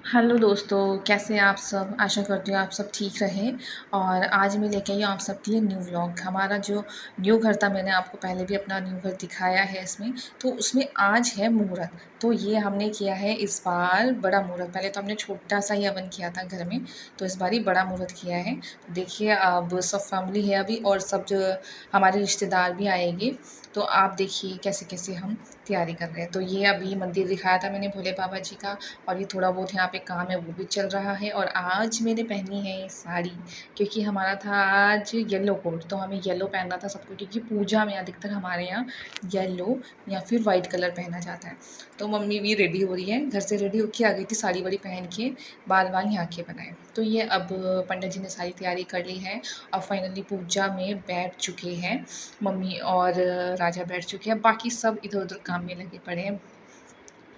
Hello दोस्तों, कैसे हैं आप सब? आशा करती हूँ आप सब ठीक रहें। और आज मैं लेके आई हूँ आप सबके लिए न्यू व्लॉग। हमारा जो न्यू घर था, मैंने आपको पहले भी अपना न्यू घर दिखाया है इसमें। तो उसमें आज है मुहूर्त। तो ये हमने किया है इस बार बड़ा मुहूर्त। पहले तो हमने छोटा-सा ही हवन किया था घर में, तो इस बार ही बड़ा मुहूर्त किया है। तो देखिए, अब सब फैमिली है अभी और सब जो हमारे रिश्तेदार भी आएँगे। तो आप देखिए कैसे-कैसे हम तैयारी कर रहे हैं। तो ये अभी मंदिर दिखाया था मैंने भोले बाबा जी का, और ये थोड़ा बहुत यहाँ पे काम है वो भी चल रहा है। और आज मैंने पहनी है साड़ी, क्योंकि हमारा था आज येलो कोड, तो हमें येलो पहनना था सबको, क्योंकि पूजा में अधिकतर हमारे यहाँ येलो या फिर वाइट कलर पहना जाता है। तो मम्मी भी रेडी हो रही है, घर से रेडी होके आ गई थी साड़ी वाड़ी पहन के, बाल वाल यहाँ के बनाए। तो ये अब पंडित जी ने सारी तैयारी कर ली है और फाइनली पूजा में बैठ चुके हैं। मम्मी और राजा बैठ चुके हैं, बाकी सब इधर उधर काम में लगे पड़े हैं।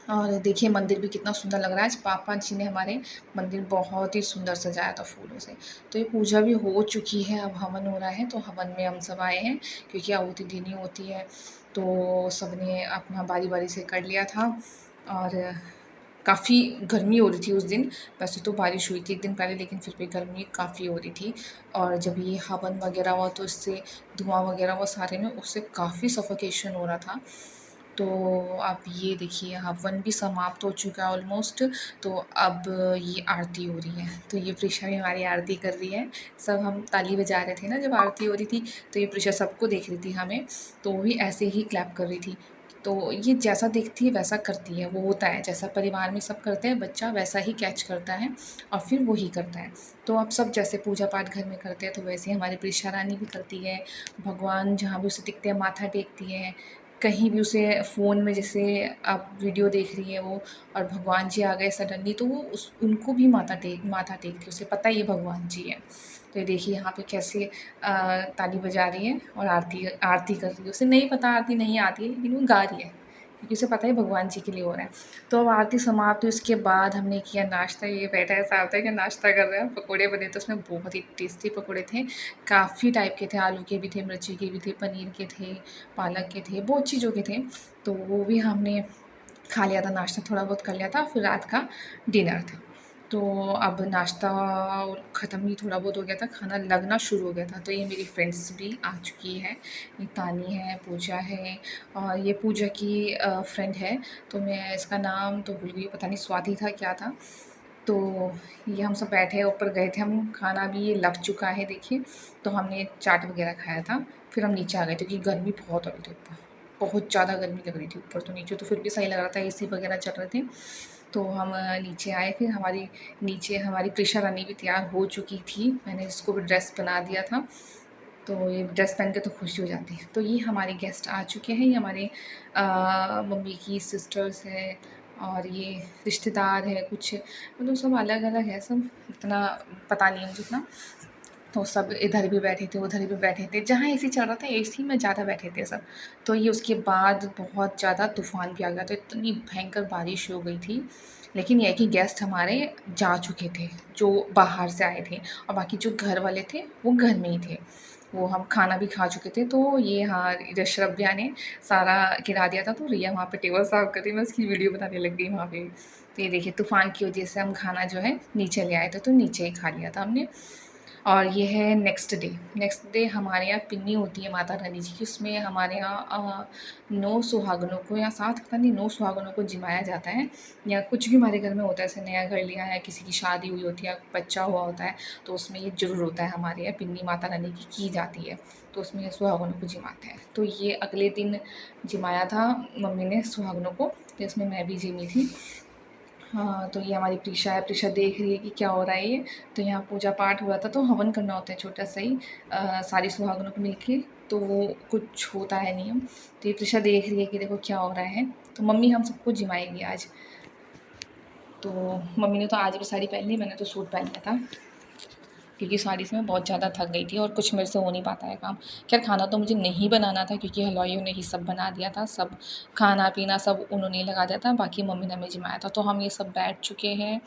और देखिए मंदिर भी कितना सुंदर लग रहा है। आज पापा जी ने हमारे मंदिर बहुत ही सुंदर सजाया था फूलों से। तो ये पूजा भी हो चुकी है, अब हवन हो रहा है, तो हवन में हम सब आए हैं, क्योंकि आहुति देनी होती है। तो सबने अपना बारी बारी से कर लिया था। और काफ़ी गर्मी हो रही थी उस दिन। वैसे तो बारिश हुई थी एक दिन पहले, लेकिन फिर भी गर्मी काफ़ी हो रही थी। और जब ये हवन वगैरह हुआ तो इससे धुआं वगैरह हुआ सारे में, उससे काफ़ी सफोकेशन हो रहा था। तो आप ये देखिए, हवन भी समाप्त हो चुका है ऑलमोस्ट। तो अब ये आरती हो रही है, तो ये प्रीशा भी हमारी आरती कर रही है। सब हम ताली बजा रहे थे ना जब आरती हो रही थी, तो ये प्रीशा सबको देख रही थी हमें, तो वो भी ऐसे ही क्लैप कर रही थी। तो ये जैसा देखती है वैसा करती है, वो होता है जैसा परिवार में सब करते हैं, बच्चा वैसा ही कैच करता है और फिर वो ही करता है। तो अब सब जैसे पूजा पाठ घर में करते हैं, तो वैसे ही हमारी प्रीशा रानी भी करती है। भगवान जहाँ भी उसे दिखते हैं माथा टेकती है। कहीं भी उसे फ़ोन में जैसे आप वीडियो देख रही हैं वो, और भगवान जी आ गए सडनली, तो वो उस उनको भी माथा टेकती है, उसे पता है ये भगवान जी हैं। तो ये देखिए यहाँ पे कैसे ताली बजा रही है और आरती आरती कर रही है। उसे नहीं पता आरती नहीं आती है, लेकिन वो गा रही है, क्योंकि उसे पता है भगवान जी के लिए हो रहा है। तो अब आरती समाप्त हुई, उसके बाद हमने किया नाश्ता। ये बैठा है साथ है कि नाश्ता कर रहा है। पकोड़े बने थे उसमें, बहुत ही टेस्टी पकोड़े थे। काफ़ी टाइप के थे, आलू के भी थे, मिर्ची के भी थे, पनीर के थे, पालक के थे, बहुत चीज़ों के थे। तो वो भी हमने खा लिया था, नाश्ता थोड़ा बहुत कर लिया था, फिर रात का डिनर था। तो अब नाश्ता ख़त्म ही थोड़ा बहुत हो गया था, खाना लगना शुरू हो गया था। तो ये मेरी फ्रेंड्स भी आ चुकी हैं, ये तानी है, पूजा है, और ये पूजा की फ्रेंड है। तो मैं इसका नाम तो भूल गई, पता नहीं स्वाति था क्या था। तो ये हम सब बैठे ऊपर गए थे हम, खाना भी ये लग चुका है देखिए। तो हमने चाट वगैरह खाया था, फिर हम नीचे आ गए थे, क्योंकि गर्मी बहुत हो रही थी ऊपर, बहुत ज़्यादा गर्मी लग रही थी ऊपर। तो नीचे तो फिर भी सही लग रहा था, एसी वगैरह चल रहे थे। तो हम नीचे आए, फिर नीचे हमारी प्रेशा रानी भी तैयार हो चुकी थी, मैंने इसको भी ड्रेस बना दिया था। तो ये ड्रेस पहन के तो खुशी हो जाती है। तो ये हमारे गेस्ट आ चुके हैं, ये हमारे मम्मी की सिस्टर्स हैं, और ये रिश्तेदार है कुछ, मतलब सब अलग अलग है सब, इतना पता नहीं है मुझे इतना। तो सब इधर भी बैठे थे, उधर भी बैठे थे, जहाँ एसी चल रहा था एसी में ज़्यादा बैठे थे सब। तो ये उसके बाद बहुत ज़्यादा तूफ़ान भी आ गया, तो इतनी भयंकर बारिश हो गई थी। लेकिन ये है कि गेस्ट हमारे जा चुके थे, जो बाहर से आए थे, और बाकी जो घर वाले थे वो घर में ही थे। वो हम खाना भी खा चुके थे। तो ये हाँ, रश्रव्या ने सारा गिरा दिया था, तो रिया वहाँ पे टेबल साफ़ कर रही, मैं उसकी वीडियो बनाने लग गई वहाँ पे। तो ये देखिए, तूफ़ान की वजह से हम खाना जो है नीचे ले आए थे, तो नीचे ही खा लिया था हमने। और ये है नेक्स्ट डे। नेक्स्ट डे हमारे यहाँ पिन्नी होती है माता रानी जी की, उसमें हमारे यहाँ 9 सुहागनों को या 7 पता नहीं 9 सुहागनों को जिमाया जाता है, या कुछ भी हमारे घर में होता है, जैसे नया घर लिया है, किसी की शादी हुई होती है, बच्चा हुआ होता है, तो उसमें ये ज़रूर होता है, हमारे यहाँ पिन्नी माता रानी की जाती है। तो उसमें सुहागनों को जिमाते हैं। तो ये अगले दिन जिमाया था मम्मी ने सुहागनों को, तो इसमें मैं भी जिमी थी। हाँ, तो ये हमारी प्रीशा है, प्रीशा देख रही है कि क्या हो रहा है ये। तो यहाँ पूजा पाठ हो रहा था, तो हवन करना होता है छोटा सा ही, सारी सुहागनों को मिलके, तो वो कुछ होता है नियम। तो ये प्रीशा देख रही है कि देखो क्या हो रहा है। तो मम्मी हम सबको जिमाएगी आज। तो मम्मी ने तो आज भी साड़ी पहन ली, मैंने तो सूट पहन लिया था, क्योंकि साड़ी से मैं बहुत ज़्यादा थक गई थी और कुछ मेरे से हो नहीं पाता है काम। खैर खाना तो मुझे नहीं बनाना था, क्योंकि हलवाइयों ने ही सब बना दिया था, सब खाना-पीना सब उन्होंने ही लगा दिया था, बाकी मम्मी ने हमें जिमाया था। तो हम ये सब बैठ चुके हैं।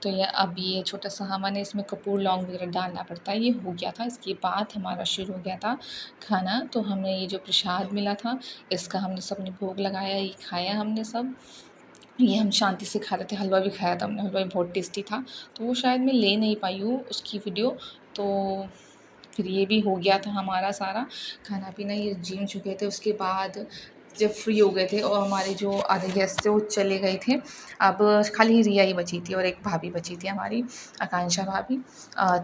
तो ये अब ये छोटा-सा हवन है, इसमें कपूर, लौंग वगैरह डालना पड़ता है, ये हो गया था। इसके बाद हमारा शुरू हो गया था खाना। तो हमें ये जो प्रसाद मिला था, इसका हमने सबने भोग लगाया, ये खाया हमने सब। ये हम शांति से खा रहे थे, हलवा भी खाया था हमने, हलवा भी बहुत टेस्टी था। तो वो शायद मैं ले नहीं पाई हूँ उसकी वीडियो। तो फिर ये भी हो गया था हमारा सारा खाना-पीना, ये जिम चुके थे। उसके बाद जब फ्री हो गए थे और हमारे जो आधे गेस्ट थे वो चले गए थे, अब खाली रिया ही बची थी और एक भाभी बची थी हमारी, आकांक्षा भाभी।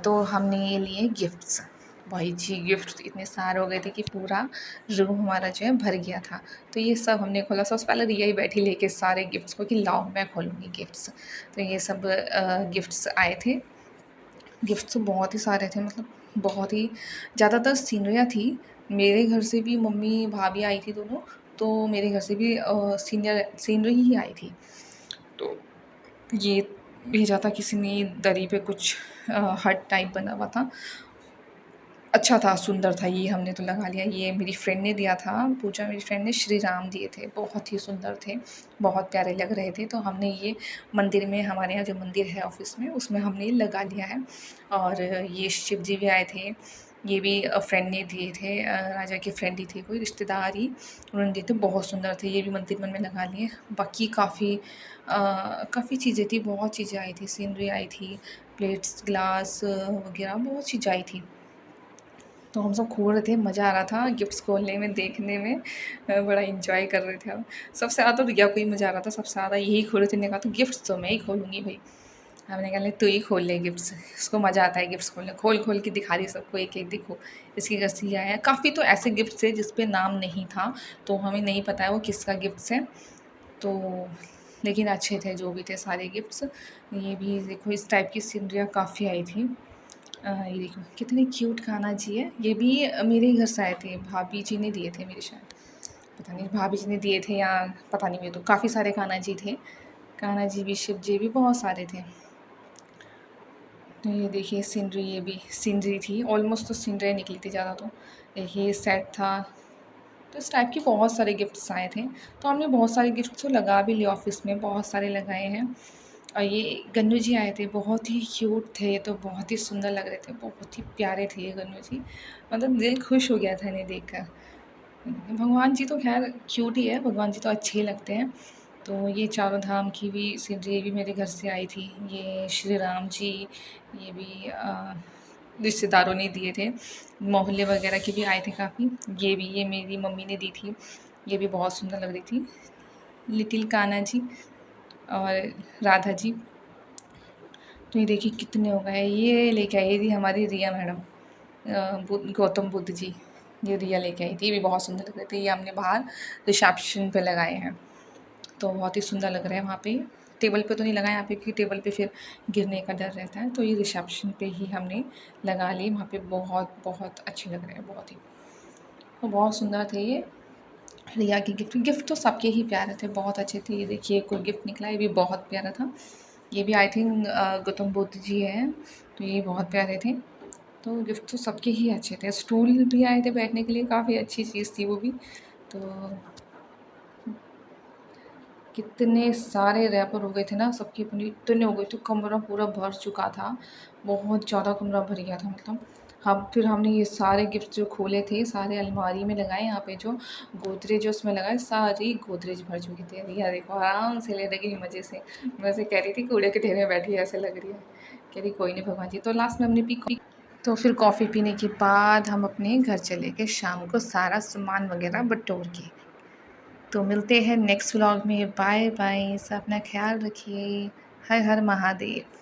तो हमने ये लिए गिफ्ट्स। भाई जी गिफ्ट्स इतने सारे हो गए थे कि पूरा रूम हमारा जो है भर गया था। तो ये सब हमने खोला। सबसे पहले रिया ही बैठी लेके सारे गिफ्ट्स को कि लाओ मैं खोलूँगी गिफ्ट्स। तो ये सब गिफ्ट्स आए थे। गिफ्ट्स तो बहुत ही सारे थे, मतलब बहुत ही ज़्यादातर सीनरियाँ थी। मेरे घर से भी मम्मी भाभी आई थी दोनों, तो मेरे घर से भी सीनरी ही आई थी। तो ये भेजा था किसी ने दरी पे कुछ हट टाइप बना हुआ था। अच्छा था, सुंदर था, ये हमने तो लगा लिया। ये मेरी फ्रेंड ने दिया था, पूजा मेरी फ्रेंड ने, श्री राम दिए थे, बहुत ही सुंदर थे, बहुत प्यारे लग रहे थे। तो हमने ये मंदिर में, हमारे यहाँ जो मंदिर है ऑफ़िस में, उसमें हमने ये लगा लिया है। और ये शिव जी भी आए थे, ये भी फ्रेंड ने दिए थे, राजा के फ्रेंड ही थे, कोई रिश्तेदार ही, उन्होंने दिए थे, बहुत सुंदर थे। ये भी मंदिर में लगा लिए। बाकी काफ़ी चीज़ें थी, बहुत चीज़ें आई थी, सीनरी आई थी, प्लेट्स, ग्लास वगैरह बहुत चीज़ आई थी। तो हम सब खोल रहे थे, मज़ा आ रहा था गिफ्ट्स खोलने में, देखने में, बड़ा एन्जॉय कर रहे थे हम। सबसे ज़्यादा तो रिया को ही मज़ा आ रहा था, सबसे ज़्यादा यही खोल रहे थे। मैंने कहा तो गिफ्ट्स तो मैं ही खोलूँगी भई। हमने कहा ले तू ही खोल ले गिफ्ट्स, इसको मज़ा आता है गिफ्ट्स खोलने। खोल-खोल के दिखा रही है सबको एक-एक, देखो इसके घर से ये आया है। काफ़ी तो ऐसे गिफ्ट्स थे जिस पे नाम नहीं था, तो हमें नहीं पता है वो किसका गिफ्ट्स है। तो लेकिन अच्छे थे जो भी थे सारे गिफ्ट्स। ये भी देखो इस टाइप की सीनरियाँ काफ़ी आई थी। ये देखो कितने क्यूट कान्हा जी है। ये भी मेरे ही घर से आए थे, भाभी जी ने दिए थे मेरे शायद, पता नहीं भाभी जी ने दिए थे या पता नहीं, मेरे तो काफ़ी सारे कान्हा जी थे। कान्हा जी भी, शिव जी भी, बहुत सारे थे। तो ये देखिए सीनरी, ये भी सीनरी थी, ऑलमोस्ट तो सीनरी निकली थी ज़्यादा। तो देखिए सेट था। तो इस टाइप के बहुत सारे गिफ्ट्स आए थे। तो हमने बहुत सारे गिफ्ट्स तो लगा भी लिए ऑफ़िस में, बहुत सारे लगाए हैं। और ये गन्नू जी आए थे, बहुत ही क्यूट थे, तो बहुत ही सुंदर लग रहे थे, बहुत ही प्यारे थे ये गन्नू जी। मतलब दिल खुश हो गया था इन्हें देखकर। भगवान जी तो ख़ैर क्यूट ही है, भगवान जी तो अच्छे ही लगते हैं। तो ये चारों धाम की भी सीनरी, ये भी मेरे घर से आई थी। ये श्री राम जी, ये भी रिश्तेदारों ने दिए थे। मोहल्ले वगैरह के भी आए थे काफ़ी। ये मेरी मम्मी ने दी थी, ये भी बहुत सुंदर लग रही थी। लिटिल कान्हा जी और राधा जी। तो ये देखिए कितने हो गए। ये लेके आई थी हमारी रिया मैडम, गौतम बुद्ध जी, ये रिया लेके आई थी। ये भी बहुत सुंदर लग रहे थे। ये हमने बाहर रिसेप्शन पे लगाए हैं, तो बहुत ही सुंदर लग रहे हैं वहाँ पे। टेबल पे तो नहीं लगाए यहाँ पे, क्योंकि टेबल पे फिर गिरने का डर रहता है। तो ये रिसेप्शन पे ही हमने लगा लिए, वहाँ पे बहुत बहुत अच्छे लग रहे हैं, बहुत ही। तो बहुत सुंदर थे ये रिया के गिफ्ट। गिफ्ट तो सबके ही प्यारे थे, बहुत अच्छे थे। ये देखिए कोई गिफ्ट निकला, ये भी बहुत प्यारा था। ये भी आई थिंक गौतम बुद्ध जी हैं, तो ये बहुत प्यारे थे। तो गिफ्ट तो सबके ही अच्छे थे। स्टूल भी आए थे बैठने के लिए, काफ़ी अच्छी चीज़ थी वो भी। तो कितने सारे रैपर हो गए थे ना, सबके अपने इतने हो गए थे, कमरा पूरा भर चुका था, बहुत ज़्यादा कमरा भर गया था मतलब। हम फिर हमने ये सारे गिफ्ट जो खोले थे, सारे अलमारी में लगाए। यहाँ पे जो गोदरेज है उसमें लगाए, सारी गोदरेज भर चुकी थी। रिया देखो आराम से ले रही मज़े से, मैं से कह रही थी कूड़े के ढेर में बैठी है ऐसे लग रही है। कह रही कोई नहीं भगवान जी। तो लास्ट में हमने पी। तो फिर कॉफ़ी पीने के बाद हम अपने घर चले गए शाम को, सारा सामान वगैरह बटोर के। तो मिलते हैं नेक्स्ट व्लॉग में। बाय बाय, सब अपना ख्याल रखिए। हर हर महादेव।